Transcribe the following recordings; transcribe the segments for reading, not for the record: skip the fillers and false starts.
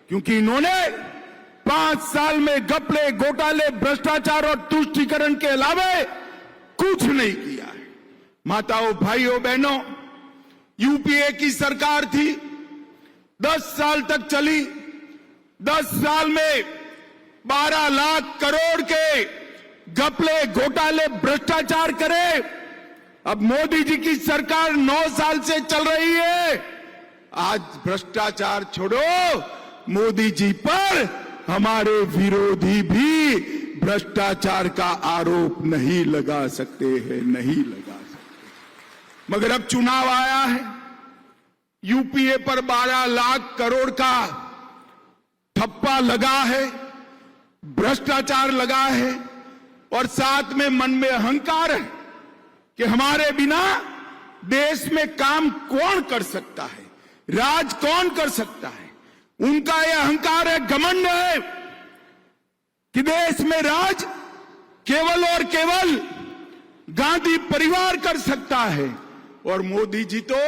क्योंकि इन्होंने 5 साल में घपले, घोटाले, भ्रष्टाचार और तुष्टीकरण के अलावा कुछ नहीं किया है। माताओं, भाइयों, बहनों, यूपीए की सरकार थी, 10 साल तक चली। 10 साल में 12 लाख करोड़ के घपले, घोटाले, भ्रष्टाचार करे। अब मोदी जी की सरकार 9 साल से चल रही है। आज भ्रष्टाचार छोड़ो, मोदी जी पर हमारे विरोधी भी भ्रष्टाचार का आरोप नहीं लगा सकते हैं, नहीं लगा सकते। मगर अब चुनाव आया है, यूपीए पर 12 लाख करोड़ का ठप्पा लगा है, भ्रष्टाचार लगा है और साथ में मन में अहंकार है कि हमारे बिना देश में काम कौन कर सकता है, राज कौन कर सकता है। उनका यह अहंकार है, घमंड है कि देश में राज केवल और केवल गांधी परिवार कर सकता है और मोदी जी तो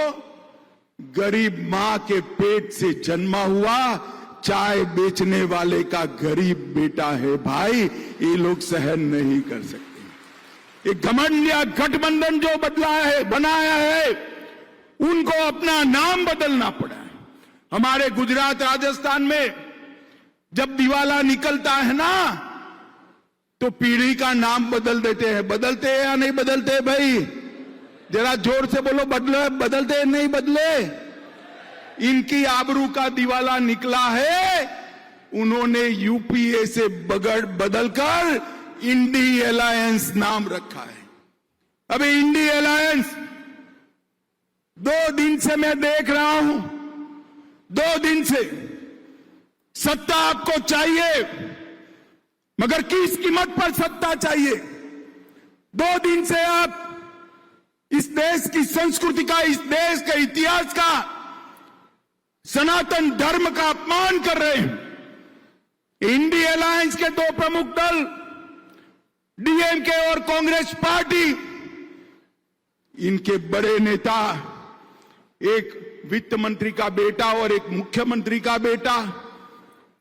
गरीब मां के पेट से जन्मा हुआ चाय बेचने वाले का गरीब बेटा है। भाई, ये लोग सहन नहीं कर सकते। एक घमंड या गठबंधन जो बनाया है, उनको अपना नाम बदलना पड़ा है। हमारे गुजरात, राजस्थान में जब दिवाला निकलता है ना, तो पीढ़ी का नाम बदल देते हैं। बदलते हैं या नहीं बदलते भाई? जरा जोर से बोलो, बदलते हैं नहीं बदले? इनकी आबरू का दिवाला निकला है। उन्होंने यूपीए से बदलकर इंडी अलायंस नाम रखा है। अभी इंडी अलायंस 2 दिन से मैं देख रहा हूं, 2 दिन से सत्ता आपको चाहिए, मगर किस कीमत पर सत्ता चाहिए? 2 दिन से आप इस देश की संस्कृति का, इस देश के इतिहास का, सनातन धर्म का अपमान कर रहे हैं। इंडी अलायंस के 2 प्रमुख दल, डीएमके और कांग्रेस पार्टी, इनके बड़े नेता, एक वित्त मंत्री का बेटा और एक मुख्यमंत्री का बेटा,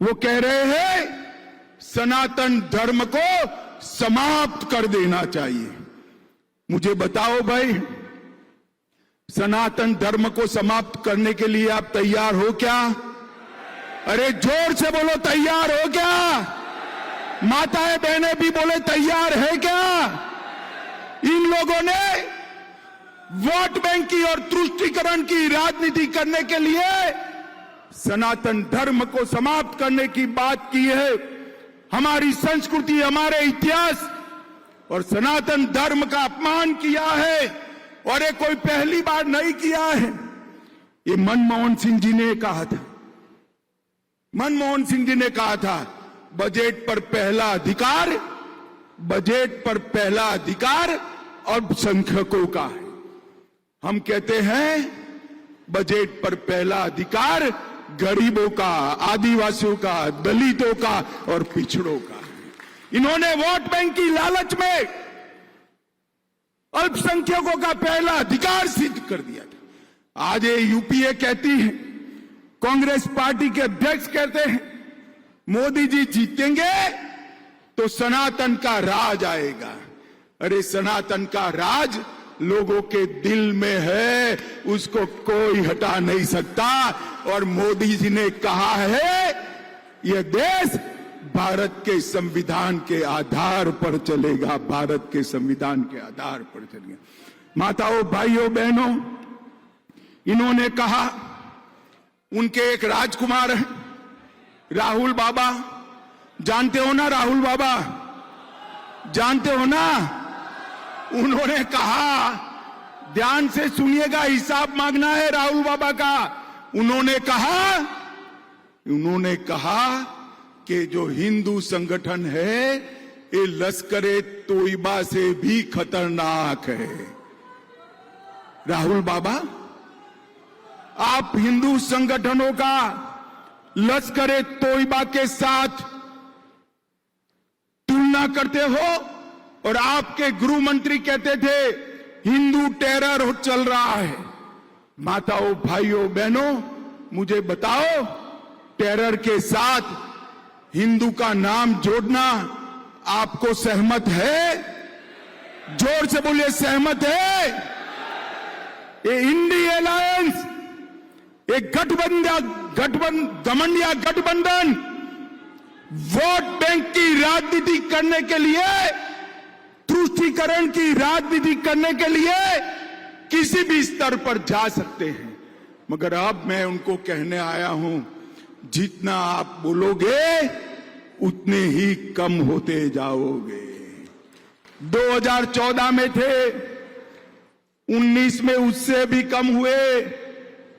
वो कह रहे हैं सनातन धर्म को समाप्त कर देना चाहिए। मुझे बताओ भाई, सनातन धर्म को समाप्त करने के लिए आप तैयार हो क्या? अरे जोर से बोलो, तैयार हो क्या? माताएं बहनें भी बोले, तैयार है क्या? इन लोगों ने वोट बैंक की और तुष्टीकरण की राजनीति करने के लिए सनातन धर्म को समाप्त करने की बात की है। हमारी संस्कृति, हमारे इतिहास और सनातन धर्म का अपमान किया है और ये कोई पहली बार नहीं किया है। ये मनमोहन सिंह जी ने कहा था, मनमोहन सिंह जी ने कहा था, बजट पर पहला अधिकार, बजट पर पहला अधिकार अल्पसंख्यकों का है। हम कहते हैं बजट पर पहला अधिकार गरीबों का, आदिवासियों का, दलितों का और पिछड़ों का। इन्होंने वोट बैंक की लालच में अल्पसंख्यकों का पहला अधिकार सिद्ध कर दिया था। आज ये यूपीए कहती है, कांग्रेस पार्टी के अध्यक्ष कहते हैं, मोदी जी जीतेंगे तो सनातन का राज आएगा। अरे सनातन का राज लोगों के दिल में है, उसको कोई हटा नहीं सकता। और मोदी जी ने कहा है, यह देश भारत के संविधान के आधार पर चलेगा, भारत के संविधान के आधार पर चलेगा। माताओं, भाइयों, बहनों, इन्होंने कहा, उनके एक राजकुमार है राहुल बाबा, जानते हो ना राहुल बाबा, जानते हो ना? उन्होंने कहा, ध्यान से सुनिएगा, हिसाब मांगना है राहुल बाबा का। उन्होंने कहा कि जो हिंदू संगठन है ये लश्कर-ए तोयबा से भी खतरनाक है। राहुल बाबा, आप हिंदू संगठनों का लश्कर-ए तोयबा के साथ तुलना करते हो और आपके गृह मंत्री कहते थे हिंदू टेरर चल रहा है। माताओं, भाइयों, बहनों, मुझे बताओ बेरर के साथ हिंदू का नाम जोड़ना आपको सहमत है? जोर से बोलिए, सहमत है? ये इंडी अलायंस, एक घमंडिया गठबंधन वोट बैंक की राजनीति करने के लिए, तुष्टीकरण की राजनीति करने के लिए किसी भी स्तर पर जा सकते हैं, मगर अब मैं उनको कहने आया हूं, जितना आप बोलोगे उतने ही कम होते जाओगे। 2014 में थे, 19 में उससे भी कम हुए,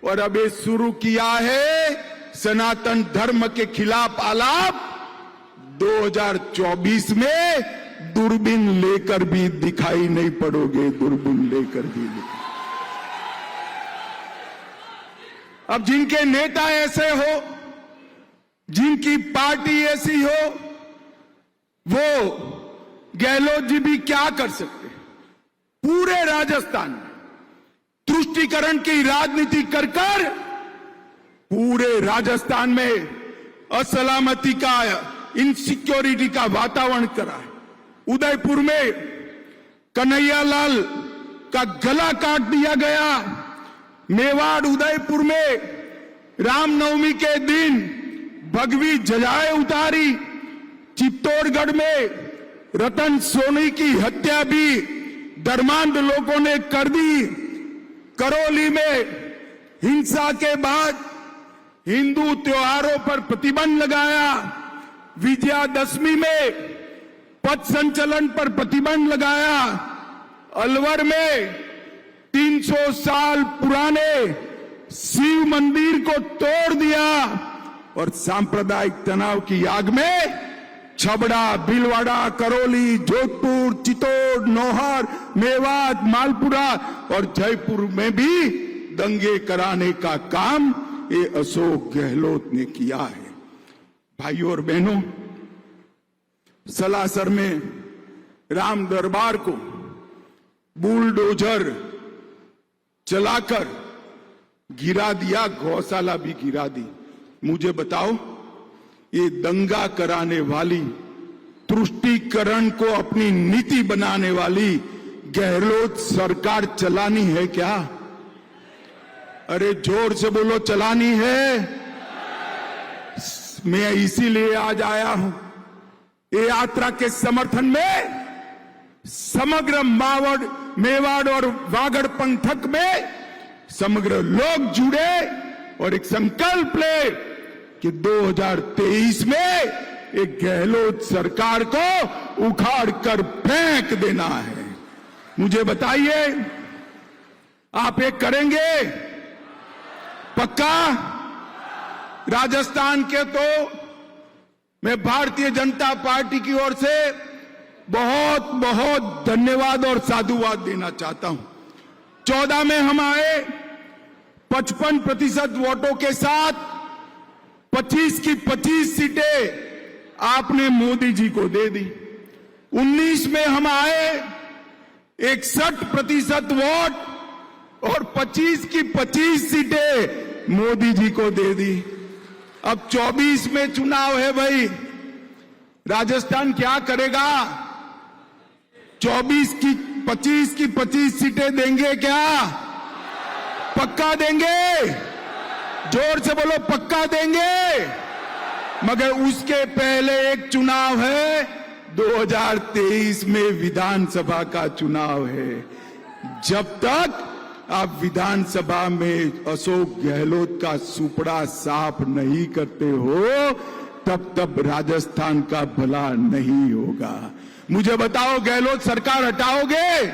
और अब ये शुरू किया है सनातन धर्म के खिलाफ आलाप। 2024 में दूरबीन लेकर भी दिखाई नहीं पड़ोगे, दूरबीन लेकर भी दिखाई। अब जिनके नेता ऐसे हो, जिनकी पार्टी ऐसी हो, वो गहलोत जी भी क्या कर सकते? पूरे राजस्थान में तुष्टीकरण की राजनीति कर पूरे राजस्थान में असलामती का, इनसिक्योरिटी का वातावरण करा है। उदयपुर में कन्हैयालाल का गला काट दिया गया। मेवाड़ उदयपुर में रामनवमी के दिन भगवी ध्वजाएं उतारी। चित्तौड़गढ़ में रतन सोनी की हत्या भी धर्मांध लोगों ने कर दी। करौली में हिंसा के बाद हिंदू त्योहारों पर प्रतिबंध लगाया। विजयादशमी में पथ संचलन पर प्रतिबंध लगाया। अलवर में 300 साल पुराने शिव मंदिर को तोड़ दिया और सांप्रदायिक तनाव की आग में छबड़ा, भीलवाड़ा, करौली, जोधपुर, चित्तौड़, नौहर, मेवात, मालपुरा और जयपुर में भी दंगे कराने का काम ये अशोक गहलोत ने किया है। भाइयों और बहनों, सलासर में राम दरबार को बुलडोजर चलाकर गिरा दिया, गौशाला भी गिरा दी। मुझे बताओ, ये दंगा कराने वाली, तुष्टीकरण को अपनी नीति बनाने वाली गहलोत सरकार चलानी है क्या? अरे जोर से बोलो, चलानी है? मैं इसीलिए आज आया हूं ये यात्रा के समर्थन में। समग्र मेवाड़ और वागड़ पंथक में समग्र लोग जुड़े और एक संकल्प ले कि 2023 में एक गहलोत सरकार को उखाड़ कर फेंक देना है। मुझे बताइए, आप ये करेंगे? पक्का? राजस्थान के तो मैं भारतीय जनता पार्टी की ओर से बहुत बहुत धन्यवाद और साधुवाद देना चाहता हूं। 14 में हम आए 55% वोटों के साथ, 25 की 25 सीटें आपने मोदी जी को दे दी। 19 में हम आए 61% वोट और 25 की 25 सीटें मोदी जी को दे दी। अब 24 में चुनाव है भाई, राजस्थान क्या करेगा? 25 की 25 सीटें देंगे क्या? पक्का देंगे? जोर से बोलो, पक्का देंगे? मगर उसके पहले एक चुनाव है, 2023 में विधानसभा का चुनाव है। जब तक आप विधानसभा में अशोक गहलोत का सुपड़ा साफ नहीं करते हो, तब राजस्थान का भला नहीं होगा। मुझे बताओ, गहलोत सरकार हटाओगे?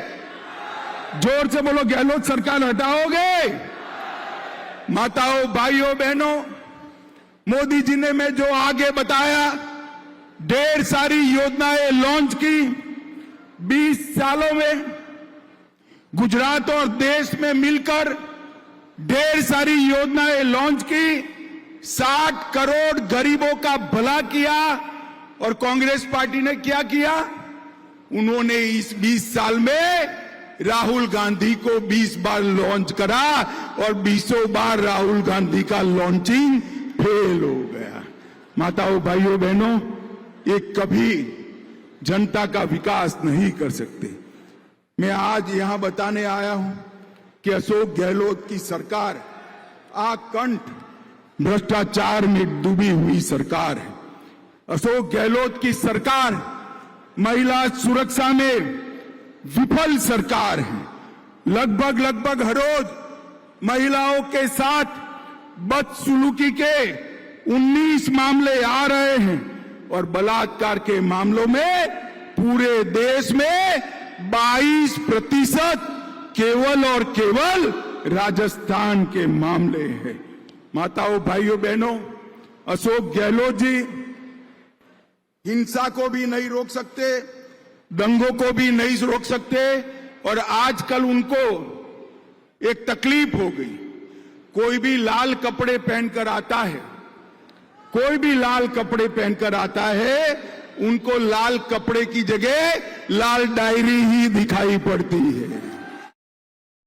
जोर से बोलो, गहलोत सरकार हटाओगे? माताओं, भाइयों, बहनों, मोदी जी ने मैं जो आगे बताया, ढेर सारी योजनाएं लॉन्च की। 20 सालों में गुजरात और देश में मिलकर ढेर सारी योजनाएं लॉन्च की। 60 करोड़ गरीबों का भला किया। और कांग्रेस पार्टी ने क्या किया? उन्होंने इस 20 साल में राहुल गांधी को 20 बार लॉन्च करा और 20 बार राहुल गांधी का लॉन्चिंग फेल हो गया। माताओं, भाइयों, बहनों, ये कभी जनता का विकास नहीं कर सकते। मैं आज यहां बताने आया हूं कि अशोक गहलोत की सरकार आकंठ भ्रष्टाचार में डूबी हुई सरकार है। अशोक गहलोत की सरकार महिला सुरक्षा में विफल सरकार है। लगभग हर रोज महिलाओं के साथ बदसलूकी के 19 मामले आ रहे हैं और बलात्कार के मामलों में पूरे देश में 22% केवल और केवल राजस्थान के मामले हैं। माताओं, भाइयों, बहनों, अशोक गहलोत जी हिंसा को भी नहीं रोक सकते, दंगों को भी नहीं रोक सकते और आजकल उनको एक तकलीफ हो गई। कोई भी लाल कपड़े पहनकर आता है, कोई भी लाल कपड़े पहनकर आता है, उनको लाल कपड़े की जगह लाल डायरी ही दिखाई पड़ती है।